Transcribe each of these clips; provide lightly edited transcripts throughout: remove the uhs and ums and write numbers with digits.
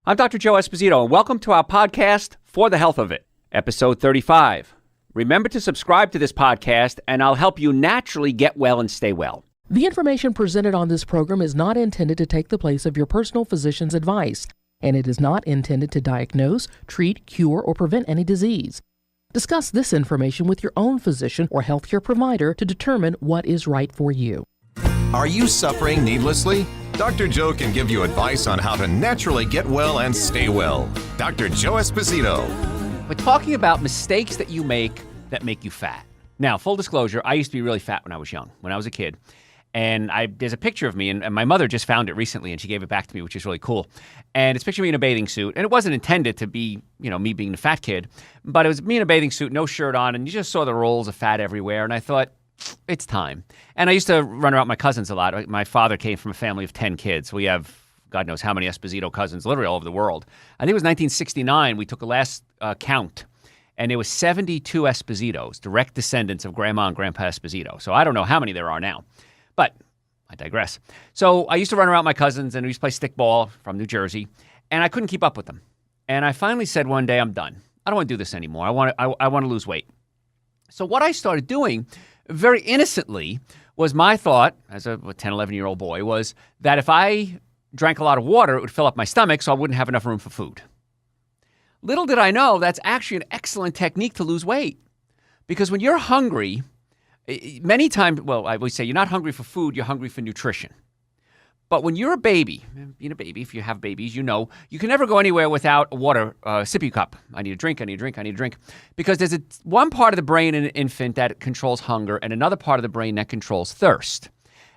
I'm Dr. Joe Esposito, and welcome to our podcast, For the Health of It, episode 35. Remember to subscribe to this podcast, and I'll help you naturally get well and stay well. The information presented on this program is not intended to take the place of your personal physician's advice, and it is not intended to diagnose, treat, cure, or prevent any disease. Discuss this information with your own physician or healthcare provider to determine what is right for you. Are you suffering needlessly? Dr. Joe can give you advice on how to naturally get well and stay well. Dr. Joe Esposito. We're talking about mistakes that you make you fat. Now, full disclosure, I used to be really fat when I was young, when I was a kid. And there's a picture of me, and my mother just found it recently, and she gave it back to me, which is really cool. And it's a picture of me in a bathing suit. And it wasn't intended to be, me being the fat kid. But it was me in a bathing suit, no shirt on, and you just saw the rolls of fat everywhere. And I thought, it's time. And I used to run around with my cousins a lot. My father came from a family of 10 kids. We have God knows how many Esposito cousins, literally all over the world. I think it was 1969. We took a last count, and there was 72 Espositos, direct descendants of Grandma and Grandpa Esposito. So I don't know how many there are now, but I digress. So I used to run around with my cousins, and we used to play stickball from New Jersey, and I couldn't keep up with them. And I finally said one day, I'm done. I don't want to do this anymore. I want to lose weight. So what I started doing very innocently was my thought, as a 10, 11-year-old boy, was that if I drank a lot of water, it would fill up my stomach so I wouldn't have enough room for food. Little did I know that's actually an excellent technique to lose weight. Because when you're hungry, many times, I always say you're not hungry for food, you're hungry for nutrition. But when you're a baby, being a baby, if you have babies, you can never go anywhere without a water sippy cup. I need a drink. Because there's one part of the brain in an infant that controls hunger and another part of the brain that controls thirst.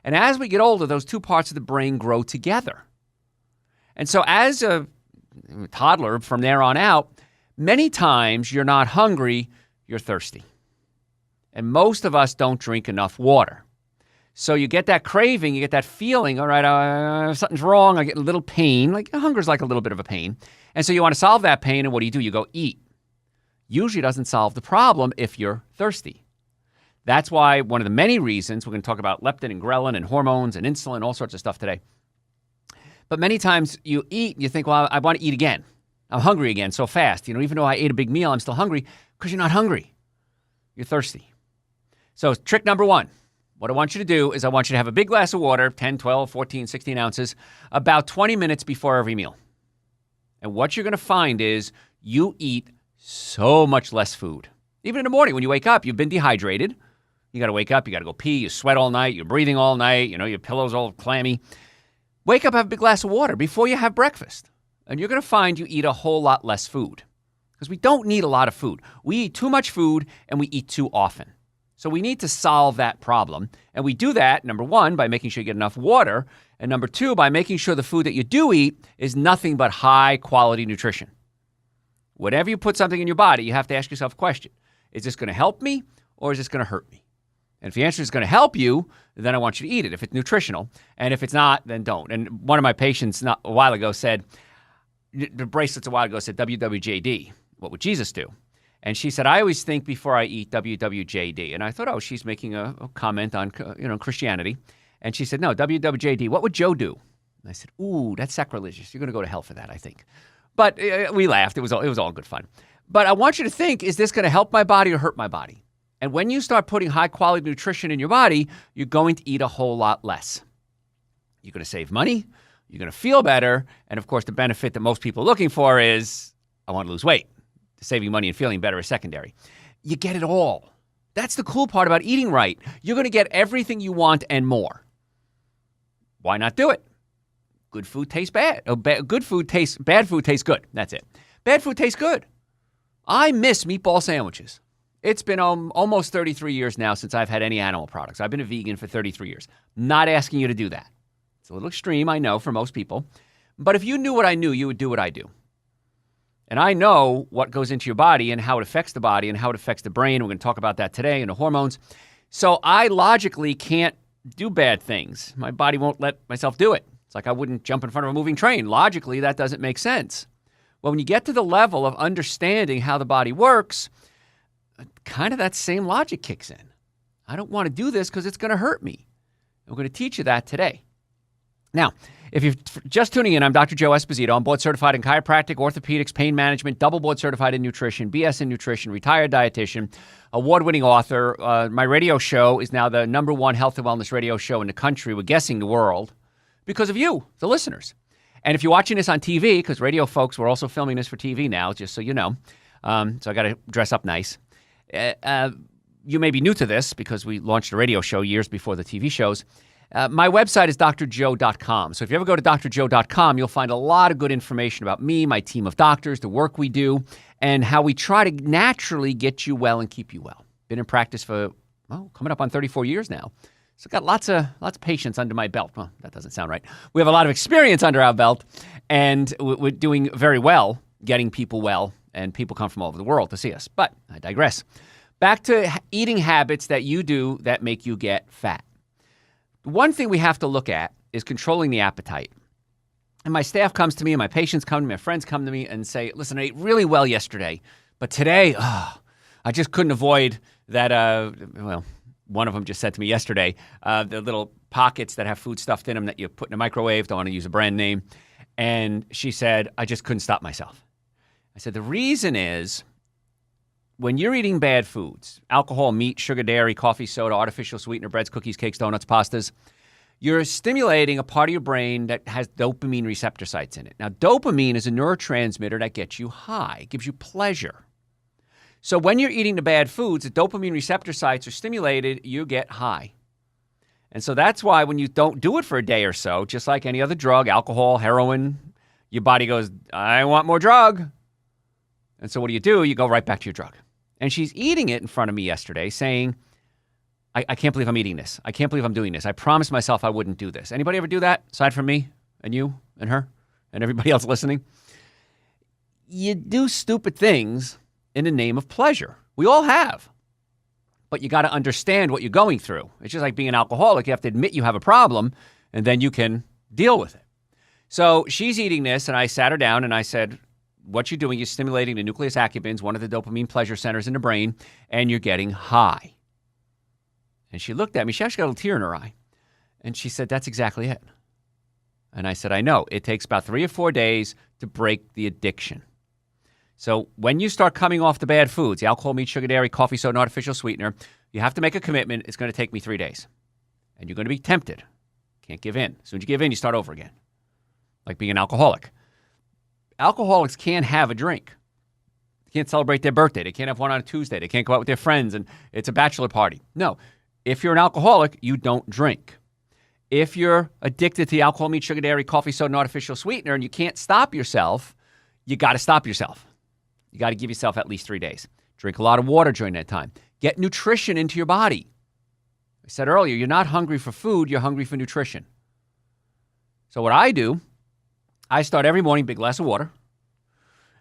And as we get older, those two parts of the brain grow together. And so as a toddler from there on out, many times you're not hungry, you're thirsty. And most of us don't drink enough water. So you get that craving, you get that feeling, all right, something's wrong, I get a little pain. Like hunger's like a little bit of a pain. And so you want to solve that pain, and what do? You go eat. Usually doesn't solve the problem if you're thirsty. That's why one of the many reasons, we're going to talk about leptin and ghrelin and hormones and insulin, all sorts of stuff today. But many times you eat and you think, well, I want to eat again. I'm hungry again so fast. Even though I ate a big meal, I'm still hungry because you're not hungry. You're thirsty. So trick number one. What I want you to do is I want you to have a big glass of water, 10, 12, 14, 16 ounces, about 20 minutes before every meal. And what you're going to find is you eat so much less food. Even in the morning when you wake up, you've been dehydrated. You got to wake up, you got to go pee, you sweat all night, you're breathing all night, your pillow's all clammy. Wake up, have a big glass of water before you have breakfast. And you're going to find you eat a whole lot less food. Because we don't need a lot of food. We eat too much food and we eat too often. So we need to solve that problem. And we do that, number one, by making sure you get enough water. And number two, by making sure the food that you do eat is nothing but high-quality nutrition. Whenever you put something in your body, you have to ask yourself a question. Is this going to help me or is this going to hurt me? And if the answer is going to help you, then I want you to eat it if it's nutritional. And if it's not, then don't. And one of my patients a while ago said, the bracelets a while ago said WWJD. What would Jesus do? And she said, I always think before I eat WWJD. And I thought, she's making a comment on Christianity. And she said, no, WWJD, what would Joe do? And I said, ooh, that's sacrilegious. You're going to go to hell for that, I think. But we laughed. It was all good fun. But I want you to think, is this going to help my body or hurt my body? And when you start putting high-quality nutrition in your body, you're going to eat a whole lot less. You're going to save money. You're going to feel better. And, of course, the benefit that most people are looking for is, I want to lose weight. Saving money and feeling better is secondary. You get it all. That's the cool part about eating right. You're going to get everything you want and more. Why not do it? Good food tastes bad. Bad food tastes good. That's it. Bad food tastes good. I miss meatball sandwiches. It's been almost 33 years now since I've had any animal products. I've been a vegan for 33 years. Not asking you to do that. It's a little extreme, I know, for most people. But if you knew what I knew, you would do what I do. And I know what goes into your body and how it affects the body and how it affects the brain. We're going to talk about that today and the hormones. So I logically can't do bad things. My body won't let myself do it. It's like I wouldn't jump in front of a moving train. Logically, that doesn't make sense. Well, when you get to the level of understanding how the body works, kind of that same logic kicks in. I don't want to do this because it's going to hurt me. And we're going to teach you that today. Now, if you're just tuning in, I'm Dr. Joe Esposito. I'm board certified in chiropractic, orthopedics, pain management, double board certified in nutrition, BS in nutrition, retired dietitian, award-winning author. My radio show is now the #1 health and wellness radio show in the country. We're guessing the world because of you, the listeners. And if you're watching this on TV, because radio folks, we're also filming this for TV now, just so you know. So I got to dress up nice. You may be new to this because we launched a radio show years before the TV shows. My website is drjoe.com. So if you ever go to drjoe.com, you'll find a lot of good information about me, my team of doctors, the work we do, and how we try to naturally get you well and keep you well. Been in practice for, coming up on 34 years now. So got lots of patience under my belt. Well, that doesn't sound right. We have a lot of experience under our belt, and we're doing very well getting people well, and people come from all over the world to see us. But I digress. Back to eating habits that you do that make you get fat. One thing we have to look at is controlling the appetite. And my staff comes to me, and my patients come to me, my friends come to me and say, listen, I ate really well yesterday, but today, I just couldn't avoid that, one of them just said to me yesterday, the little pockets that have food stuffed in them that you put in a microwave, don't want to use a brand name. And she said, I just couldn't stop myself. I said, the reason is when you're eating bad foods, alcohol, meat, sugar, dairy, coffee, soda, artificial sweetener, breads, cookies, cakes, donuts, pastas, you're stimulating a part of your brain that has dopamine receptor sites in it. Now, dopamine is a neurotransmitter that gets you high, gives you pleasure. So when you're eating the bad foods, the dopamine receptor sites are stimulated, you get high. And so that's why when you don't do it for a day or so, just like any other drug, alcohol, heroin, your body goes, I want more drug. And so what do? You go right back to your drug. And she's eating it in front of me yesterday saying, I can't believe I'm eating this. I can't believe I'm doing this. I promised myself I wouldn't do this. Anybody ever do that aside from me and you and her and everybody else listening? You do stupid things in the name of pleasure. We all have. But you got to understand what you're going through. It's just like being an alcoholic. You have to admit you have a problem, and then you can deal with it. So she's eating this, and I sat her down, and I said, what you're doing is stimulating the nucleus accumbens, one of the dopamine pleasure centers in the brain, and you're getting high. And she looked at me. She actually got a little tear in her eye. And she said, that's exactly it. And I said, I know. It takes about 3 or 4 days to break the addiction. So when you start coming off the bad foods, the alcohol, meat, sugar, dairy, coffee, soda, and artificial sweetener, you have to make a commitment. It's going to take me 3 days. And you're going to be tempted. Can't give in. As soon as you give in, you start over again. Like being an alcoholic. Alcoholics can't have a drink. They can't celebrate their birthday. They can't have one on a Tuesday. They can't go out with their friends and it's a bachelor party. No. If you're an alcoholic, you don't drink. If you're addicted to alcohol, meat, sugar, dairy, coffee, soda, and artificial sweetener, and you can't stop yourself, you got to stop yourself. You got to give yourself at least 3 days. Drink a lot of water during that time. Get nutrition into your body. I said earlier, you're not hungry for food, you're hungry for nutrition. So what I do, I start every morning, big glass of water.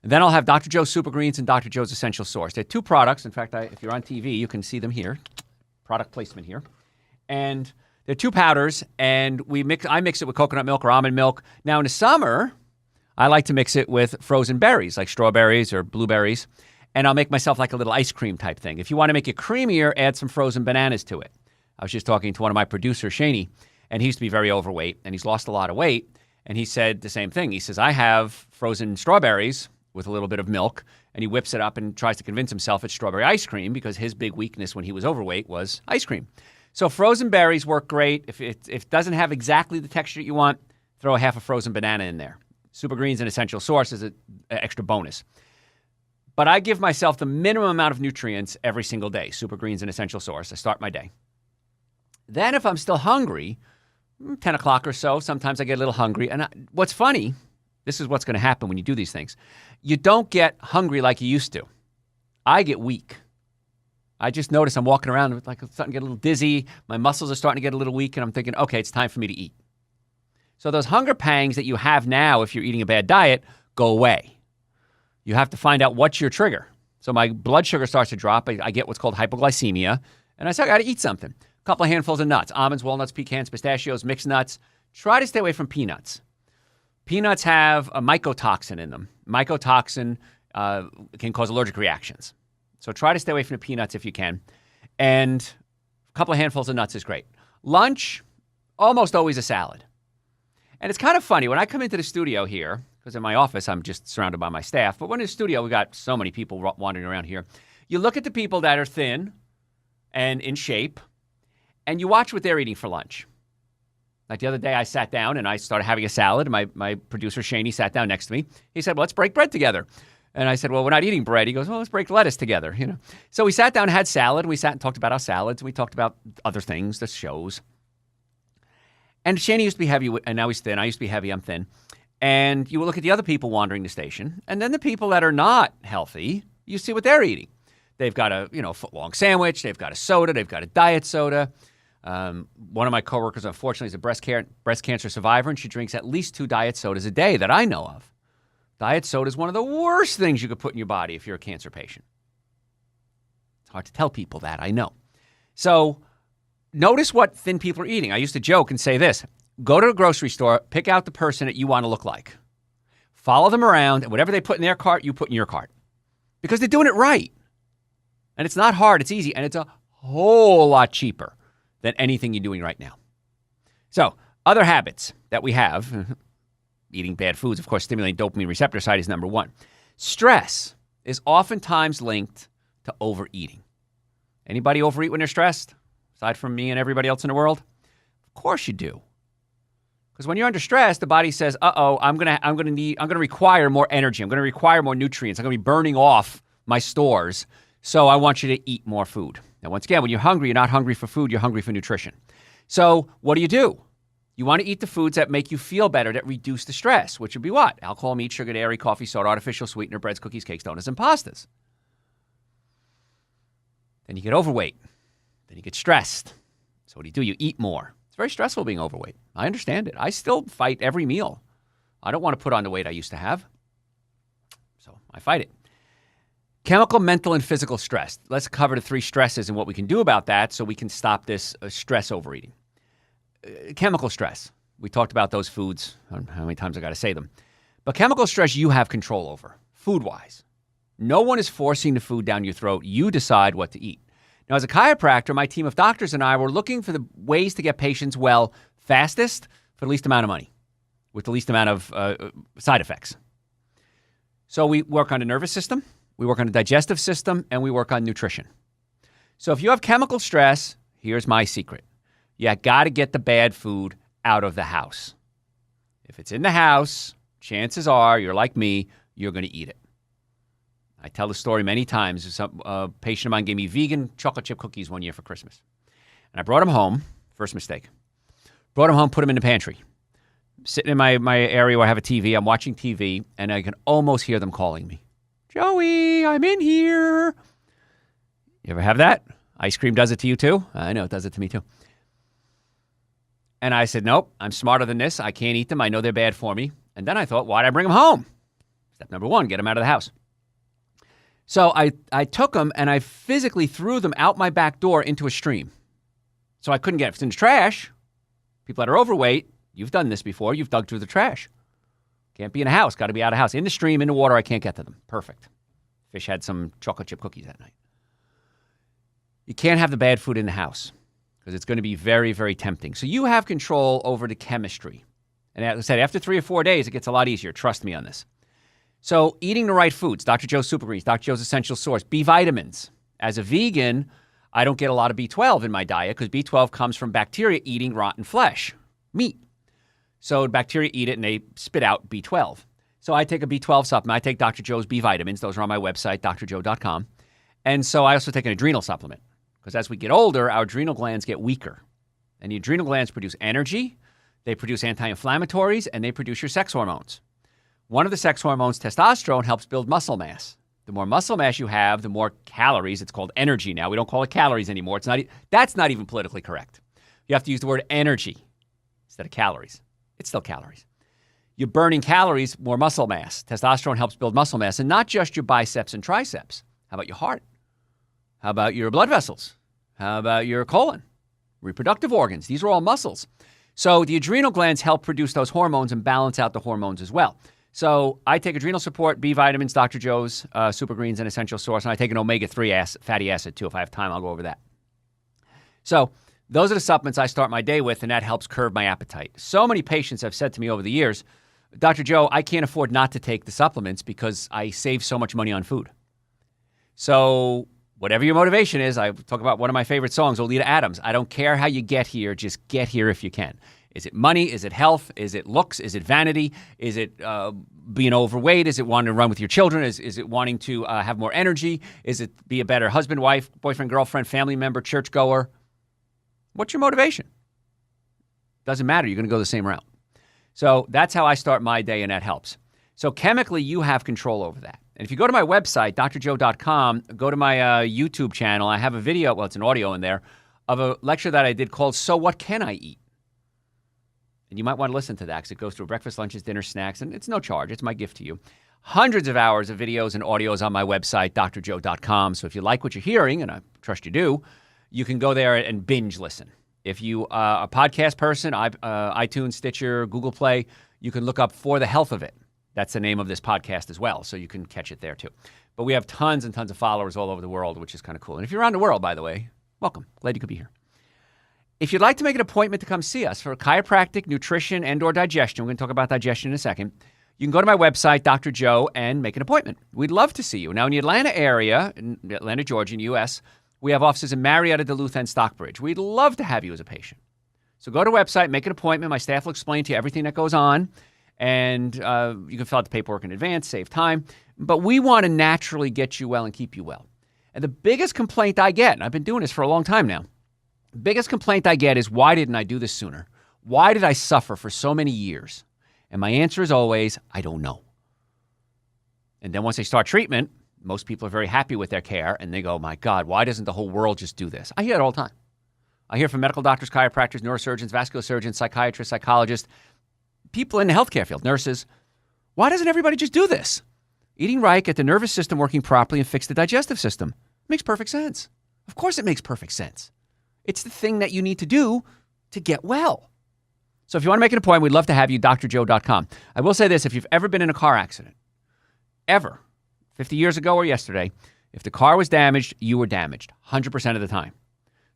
And then I'll have Dr. Joe's Super Greens and Dr. Joe's Essential Source. They're 2 products. In fact, if you're on TV, you can see them here. Product placement here. And they're 2 powders, and I mix it with coconut milk or almond milk. Now, in the summer, I like to mix it with frozen berries, like strawberries or blueberries, and I'll make myself like a little ice cream type thing. If you want to make it creamier, add some frozen bananas to it. I was just talking to one of my producers, Shaney, and he used to be very overweight, and he's lost a lot of weight, and he said the same thing. He says, I have frozen strawberries with a little bit of milk, and he whips it up and tries to convince himself it's strawberry ice cream because his big weakness when he was overweight was ice cream. So frozen berries work great. If it doesn't have exactly the texture you want, throw a half a frozen banana in there. Super Greens and Essential Source is an extra bonus. But I give myself the minimum amount of nutrients every single day, Super Greens and Essential Source. I start my day. Then if I'm still hungry, 10 o'clock or so, sometimes I get a little hungry. And what's funny, this is what's going to happen when you do these things. You don't get hungry like you used to. I get weak. I just notice I'm walking around with like starting to get a little dizzy. My muscles are starting to get a little weak, and I'm thinking, okay, it's time for me to eat. So those hunger pangs that you have now if you're eating a bad diet go away. You have to find out what's your trigger. So my blood sugar starts to drop. I get what's called hypoglycemia, and I say, I got to eat something. A couple of handfuls of nuts, almonds, walnuts, pecans, pistachios, mixed nuts. Try to stay away from peanuts. Peanuts have a mycotoxin in them. Mycotoxin can cause allergic reactions. So try to stay away from the peanuts if you can. And a couple of handfuls of nuts is great. Lunch, almost always a salad. And it's kind of funny. When I come into the studio here, because in my office I'm just surrounded by my staff, but when in the studio we got so many people wandering around here, you look at the people that are thin and in shape, and you watch what they're eating for lunch. Like the other day I sat down and I started having a salad, and my producer Shaney sat down next to me. He said, well, let's break bread together. And I said, well, we're not eating bread. He goes, well, let's break lettuce together, you know. So we sat down and had salad. We sat and talked about our salads. And we talked about other things, the shows. And Shaney used to be heavy, and now he's thin. I used to be heavy, I'm thin. And you will look at the other people wandering the station. And then the people that are not healthy, you see what they're eating. They've got a, foot-long sandwich. They've got a soda. They've got a diet soda. One of my coworkers, unfortunately, is a breast cancer survivor, and she drinks at least 2 diet sodas a day that I know of. Diet soda is one of the worst things you could put in your body if you're a cancer patient. It's hard to tell people that, I know. So notice what thin people are eating. I used to joke and say this. Go to a grocery store, pick out the person that you want to look like. Follow them around, and whatever they put in their cart, you put in your cart. Because they're doing it right. And it's not hard, it's easy, and it's a whole lot cheaper than anything you're doing right now. So, other habits that we have, eating bad foods, of course, stimulating dopamine receptor site is number 1. Stress is oftentimes linked to overeating. Anybody overeat when they're stressed, aside from me and everybody else in the world? Of course you do. Because when you're under stress, the body says, I'm gonna require more energy. I'm gonna require more nutrients. I'm gonna be burning off my stores. So I want you to eat more food. Now, once again, when you're hungry, you're not hungry for food, you're hungry for nutrition. So what do? You want to eat the foods that make you feel better, that reduce the stress, which would be what? Alcohol, meat, sugar, dairy, coffee, soda, artificial sweetener, breads, cookies, cakes, donuts, and pastas. Then you get overweight. Then you get stressed. So what do? You eat more. It's very stressful being overweight. I understand it. I still fight every meal. I don't want to put on the weight I used to have. So I fight it. Chemical, mental, and physical stress. Let's cover the 3 stresses and what we can do about that so we can stop this stress overeating. Chemical stress. We talked about those foods. I don't know how many times I got to say them. But chemical stress you have control over, food-wise. No one is forcing the food down your throat. You decide what to eat. Now, as a chiropractor, my team of doctors and I were looking for the ways to get patients well fastest for the least amount of money, with the least amount of side effects. So we work on the nervous system, we work on the digestive system, and we work on nutrition. So if you have chemical stress, here's my secret. You got to get the bad food out of the house. If it's in the house, chances are, you're like me, you're going to eat it. I tell the story many times. A patient of mine gave me vegan chocolate chip cookies one year for Christmas. And I brought them home. First mistake. Brought them home, put them in the pantry. Sitting in my area where I have a TV, I'm watching TV, and I can almost hear them calling me. Joey, I'm in here. You ever have that? Ice cream does it to you too? I know it does it to me too. And I said, nope, I'm smarter than this. I can't eat them. I know they're bad for me. And then I thought, why'd I bring them home? Step number 1, get them out of the house. So I took them and I physically threw them out my back door into a stream. So I couldn't get it. If it's in the trash, people that are overweight, you've done this before, you've dug through the trash. Can't be in a house, got to be out of house. In the stream, in the water, I can't get to them. Perfect. Fish had some chocolate chip cookies that night. You can't have the bad food in the house because it's going to be very, very tempting. So you have control over the chemistry. And as I said, after 3 or 4 days, it gets a lot easier. Trust me on this. So eating the right foods, Dr. Joe's Super Greens, Dr. Joe's Essential Source, B vitamins. As a vegan, I don't get a lot of B12 in my diet because B12 comes from bacteria eating rotten flesh, meat. So bacteria eat it and they spit out B12. So I take a B12 supplement. I take Dr. Joe's B vitamins. Those are on my website, drjoe.com. And so I also take an adrenal supplement because as we get older, our adrenal glands get weaker. And the adrenal glands produce energy, they produce anti-inflammatories, and they produce your sex hormones. One of the sex hormones, testosterone, helps build muscle mass. The more muscle mass you have, the more calories. It's called energy now. We don't call it calories anymore. That's not even politically correct. You have to use the word energy instead of calories. It's still calories. You're burning calories, more muscle mass. Testosterone helps build muscle mass, and not just your biceps and triceps. How about your heart? How about your blood vessels? How about your colon? Reproductive organs. These are all muscles. So the adrenal glands help produce those hormones and balance out the hormones as well. So I take adrenal support, B vitamins, Dr. Joe's Super Greens, and Essential Source, and I take an omega-3 fatty acid too. If I have time, I'll go over that. So Those are the supplements I start my day with, and that helps curb my appetite. So many patients have said to me over the years, Dr. Joe, I can't afford not to take the supplements because I save so much money on food. So whatever your motivation is, I talk about one of my favorite songs, Oleta Adams. I don't care how you get here, just get here if you can. Is it money? Is it health? Is it looks? Is it vanity? Is it being overweight? Is it wanting to run with your children? Is it wanting to have more energy? Is it be a better husband, wife, boyfriend, girlfriend, family member, churchgoer? What's your motivation? Doesn't matter. You're going to go the same route. So that's how I start my day, and that helps. So chemically, you have control over that. And if you go to my website, drjoe.com, go to my YouTube channel, I have a video, well, it's an audio in there, of a lecture that I did called So What Can I Eat? And you might want to listen to that because it goes through breakfast, lunches, dinners, snacks, and it's no charge. It's my gift to you. Hundreds of hours of videos and audios on my website, drjoe.com. So if you like what you're hearing, and I trust you do, you can go there and binge listen. If you are a podcast person, iTunes, Stitcher, Google Play, you can look up For the Health of It. That's the name of this podcast as well, so you can catch it there too. But we have tons and tons of followers all over the world, which is kind of cool. And if you're around the world, by the way, welcome. Glad you could be here. If you'd like to make an appointment to come see us for chiropractic, nutrition, and or digestion, we're going to talk about digestion in a second, you can go to my website, Dr. Joe, and make an appointment. We'd love to see you. Now, in the Atlanta area, in Atlanta, Georgia, in the U.S., we have offices in Marietta, Duluth, and Stockbridge. We'd love to have you as a patient. So go to the website, make an appointment. My staff will explain to you everything that goes on, and you can fill out the paperwork in advance, save time. But we want to naturally get you well and keep you well. And the biggest complaint I get, and I've been doing this for a long time now, the biggest complaint I get is, why didn't I do this sooner? Why did I suffer for so many years? And my answer is always, I don't know. And then once they start treatment, most people are very happy with their care, and they go, my God, why doesn't the whole world just do this? I hear it all the time. I hear from medical doctors, chiropractors, neurosurgeons, vascular surgeons, psychiatrists, psychologists, people in the healthcare field, nurses. Why doesn't everybody just do this? Eating right, get the nervous system working properly, and fix the digestive system. It makes perfect sense. Of course it makes perfect sense. It's the thing that you need to do to get well. So if you want to make an appointment, we'd love to have you, drjoe.com. I will say this, if you've ever been in a car accident, ever, 50 years ago or yesterday, if the car was damaged, you were damaged 100% of the time.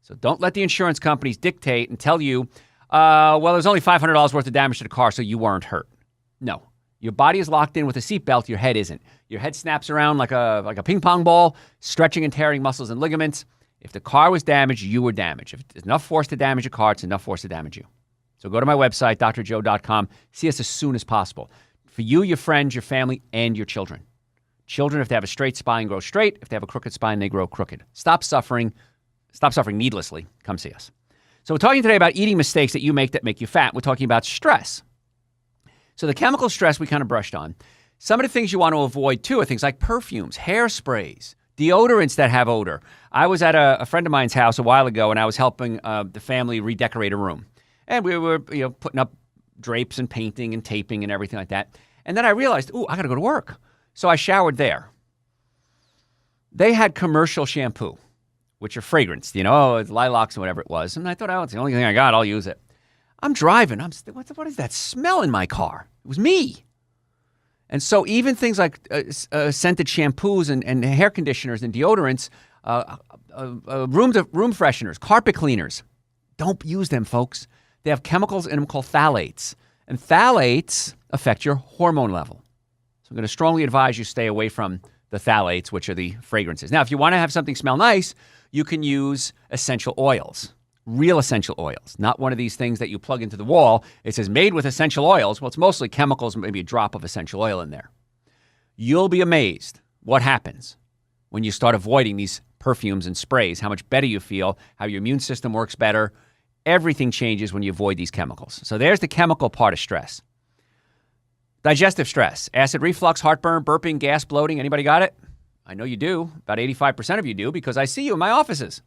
So don't let the insurance companies dictate and tell you, well, there's only $500 worth of damage to the car, so you weren't hurt. No. Your body is locked in with a seatbelt. Your head isn't. Your head snaps around like a ping pong ball, stretching and tearing muscles and ligaments. If the car was damaged, you were damaged. If there's enough force to damage a car, it's enough force to damage you. So go to my website, drjoe.com. See us as soon as possible. For you, your friends, your family, and your children. Children, if they have a straight spine, grow straight. If they have a crooked spine, they grow crooked. Stop suffering needlessly. Come see us. So we're talking today about eating mistakes that you make that make you fat. We're talking about stress. So the chemical stress we kind of brushed on. Some of the things you want to avoid, too, are things like perfumes, hairsprays, deodorants that have odor. I was at a friend of mine's house a while ago, and I was helping the family redecorate a room. And we were putting up drapes and painting and taping and everything like that. And then I realized, I got to go to work. So I showered there. They had commercial shampoo, which are fragranced, it's lilacs and whatever it was. And I thought, it's the only thing I got. I'll use it. I'm driving. What is that smell in my car? It was me. And so even things like scented shampoos and hair conditioners and deodorants, room fresheners, carpet cleaners, don't use them, folks. They have chemicals in them called phthalates. And phthalates affect your hormone level. So I'm going to strongly advise you stay away from the phthalates, which are the fragrances. Now, if you want to have something smell nice, you can use essential oils, real essential oils, not one of these things that you plug into the wall. It says made with essential oils. Well, it's mostly chemicals, maybe a drop of essential oil in there. You'll be amazed what happens when you start avoiding these perfumes and sprays, how much better you feel, how your immune system works better. Everything changes when you avoid these chemicals. So there's the chemical part of stress. Digestive stress, acid reflux, heartburn, burping, gas, bloating. Anybody got it? I know you do. About 85% of you do because I see you in my offices.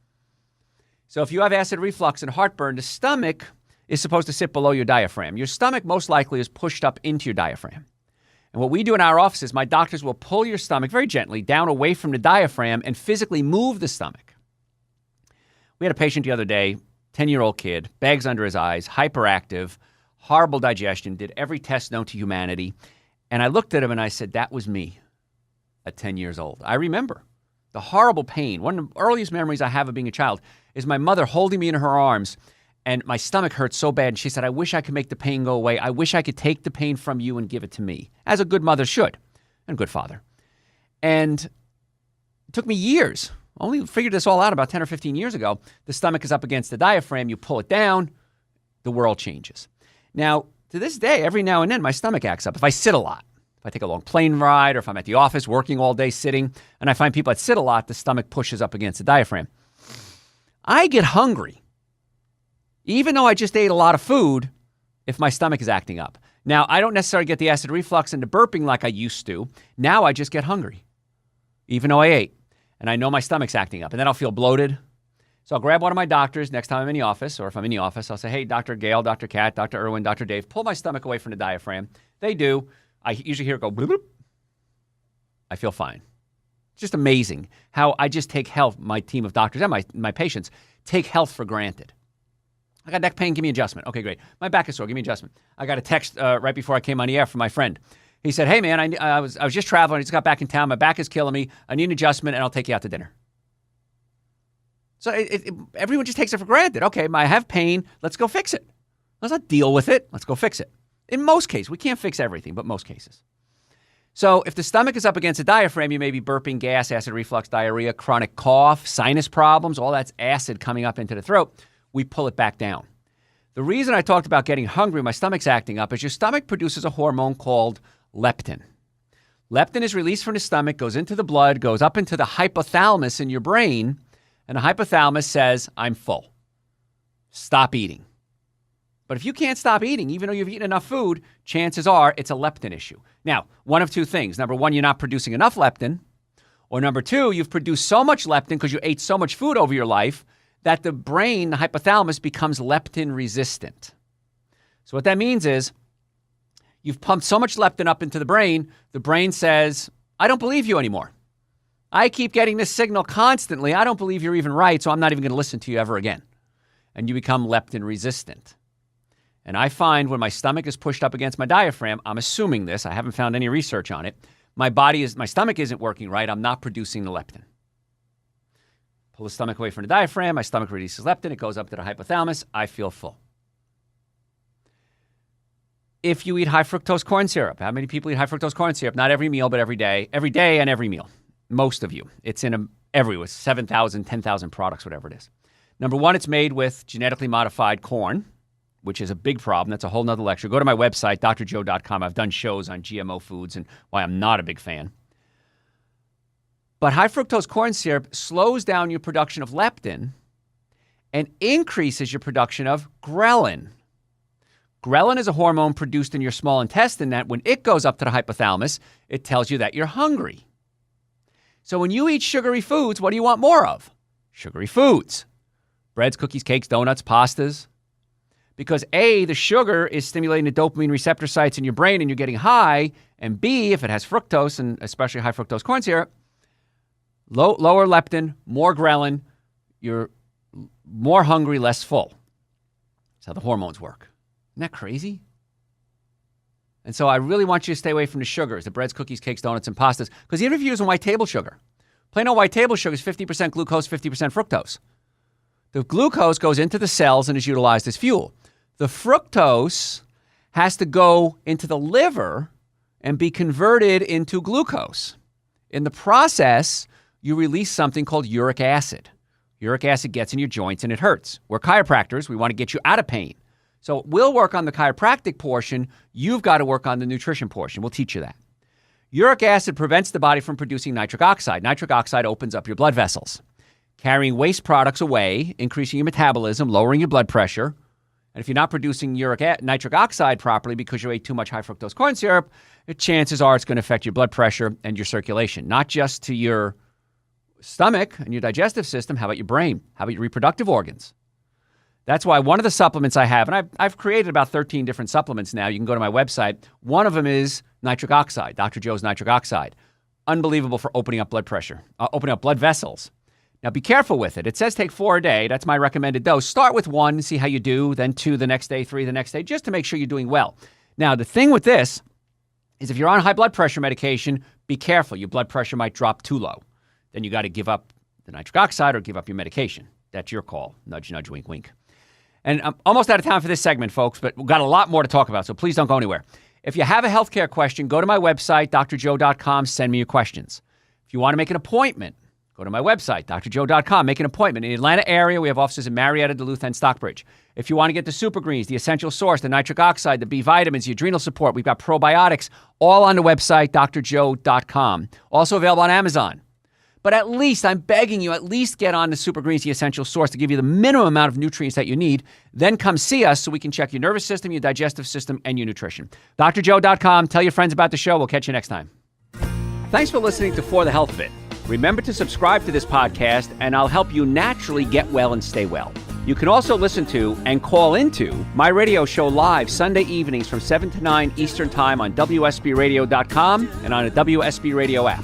So if you have acid reflux and heartburn, the stomach is supposed to sit below your diaphragm. Your stomach most likely is pushed up into your diaphragm. And what we do in our offices, my doctors will pull your stomach very gently down away from the diaphragm and physically move the stomach. We had a patient the other day, 10-year-old kid, bags under his eyes, hyperactive, horrible digestion, did every test known to humanity. And I looked at him and I said, that was me at 10 years old. I remember the horrible pain. One of the earliest memories I have of being a child is my mother holding me in her arms, and my stomach hurt so bad. And she said, I wish I could make the pain go away. I wish I could take the pain from you and give it to me, as a good mother should, and a good father. And it took me years. Only figured this all out about 10 or 15 years ago. The stomach is up against the diaphragm. You pull it down, the world changes. Now, to this day, every now and then, my stomach acts up. If I sit a lot, if I take a long plane ride, or if I'm at the office working all day sitting, and I find people that sit a lot, the stomach pushes up against the diaphragm. I get hungry, even though I just ate a lot of food, if my stomach is acting up. Now, I don't necessarily get the acid reflux and the burping like I used to. Now I just get hungry, even though I ate. And I know my stomach's acting up. And then I'll feel bloated. So I'll grab one of my doctors next time I'm in the office, or if I'm in the office, I'll say, hey, Dr. Gail, Dr. Kat, Dr. Irwin, Dr. Dave, pull my stomach away from the diaphragm. They do. I usually hear it go bloop, bloop. I feel fine. It's just amazing how I just take health, my team of doctors and my patients, take health for granted. I got neck pain, give me adjustment. Okay, great. My back is sore, give me adjustment. I got a text right before I came on the air from my friend. He said, hey, man, I was just traveling. I just got back in town. My back is killing me. I need an adjustment, and I'll take you out to dinner. So everyone just takes it for granted. Okay, I have pain. Let's go fix it. Let's not deal with it. Let's go fix it. In most cases, we can't fix everything, but most cases. So if the stomach is up against the diaphragm, you may be burping, gas, acid reflux, diarrhea, chronic cough, sinus problems, all that's acid coming up into the throat. We pull it back down. The reason I talked about getting hungry, my stomach's acting up, is your stomach produces a hormone called leptin. Leptin is released from the stomach, goes into the blood, goes up into the hypothalamus in your brain, and the hypothalamus says, I'm full. Stop eating. But if you can't stop eating, even though you've eaten enough food, chances are it's a leptin issue. Now, one of two things. Number one, you're not producing enough leptin. Or number two, you've produced so much leptin because you ate so much food over your life that the brain, the hypothalamus, becomes leptin resistant. So what that means is you've pumped so much leptin up into the brain says, I don't believe you anymore. I keep getting this signal constantly. I don't believe you're even right, so I'm not even going to listen to you ever again. And you become leptin resistant. And I find when my stomach is pushed up against my diaphragm, I'm assuming this, I haven't found any research on it, my stomach isn't working right, I'm not producing the leptin. Pull the stomach away from the diaphragm, my stomach releases leptin, it goes up to the hypothalamus, I feel full. If you eat high fructose corn syrup, how many people eat high fructose corn syrup? Not every meal, but every day and every meal. Most of you. It's in everywhere, 7,000, 10,000 products, whatever it is. Number one, it's made with genetically modified corn, which is a big problem. That's a whole nother lecture. Go to my website, drjoe.com. I've done shows on GMO foods and why I'm not a big fan. But high fructose corn syrup slows down your production of leptin and increases your production of ghrelin. Ghrelin is a hormone produced in your small intestine that when it goes up to the hypothalamus, it tells you that you're hungry. So when you eat sugary foods, what do you want more of? Sugary foods. Breads, cookies, cakes, donuts, pastas. Because A, the sugar is stimulating the dopamine receptor sites in your brain and you're getting high. And B, if it has fructose, and especially high fructose corn syrup, lower leptin, more ghrelin, you're more hungry, less full. That's how the hormones work. Isn't that crazy? And so I really want you to stay away from the sugars, the breads, cookies, cakes, donuts, and pastas. Because even if you're using white table sugar, plain old white table sugar is 50% glucose, 50% fructose. The glucose goes into the cells and is utilized as fuel. The fructose has to go into the liver and be converted into glucose. In the process, you release something called uric acid. Uric acid gets in your joints and it hurts. We're chiropractors. We want to get you out of pain. So we'll work on the chiropractic portion. You've got to work on the nutrition portion. We'll teach you that. Uric acid prevents the body from producing nitric oxide. Nitric oxide opens up your blood vessels, carrying waste products away, increasing your metabolism, lowering your blood pressure. And if you're not producing nitric oxide properly because you ate too much high fructose corn syrup, chances are it's going to affect your blood pressure and your circulation, not just to your stomach and your digestive system. How about your brain? How about your reproductive organs? That's why one of the supplements I have, and I've created about 13 different supplements now. You can go to my website. One of them is nitric oxide, Dr. Joe's nitric oxide. Unbelievable for opening up blood pressure, opening up blood vessels. Now, be careful with it. It says take 4 a day. That's my recommended dose. Start with 1, see how you do, then 2 the next day, 3 the next day, just to make sure you're doing well. Now, the thing with this is if you're on high blood pressure medication, be careful. Your blood pressure might drop too low. then you got to give up the nitric oxide or give up your medication. That's your call. Nudge, nudge, wink, wink. And I'm almost out of time for this segment, folks, but we've got a lot more to talk about, so please don't go anywhere. If you have a healthcare question, go to my website, drjoe.com, send me your questions. If you want to make an appointment, go to my website, drjoe.com, make an appointment. In the Atlanta area, we have offices in Marietta, Duluth, and Stockbridge. If you want to get the super greens, the essential source, the nitric oxide, the B vitamins, the adrenal support, we've got probiotics, all on the website, drjoe.com. Also available on Amazon. But at least, I'm begging you, at least get on the super greens, the essential source, to give you the minimum amount of nutrients that you need. Then come see us so we can check your nervous system, your digestive system, and your nutrition. drjoe.com. Tell your friends about the show. We'll catch you next time. Thanks for listening to For the Health of It. Remember to subscribe to this podcast, and I'll help you naturally get well and stay well. You can also listen to and call into my radio show live Sunday evenings from 7 to 9 Eastern Time on WSBRadio.com and on the WSB Radio app.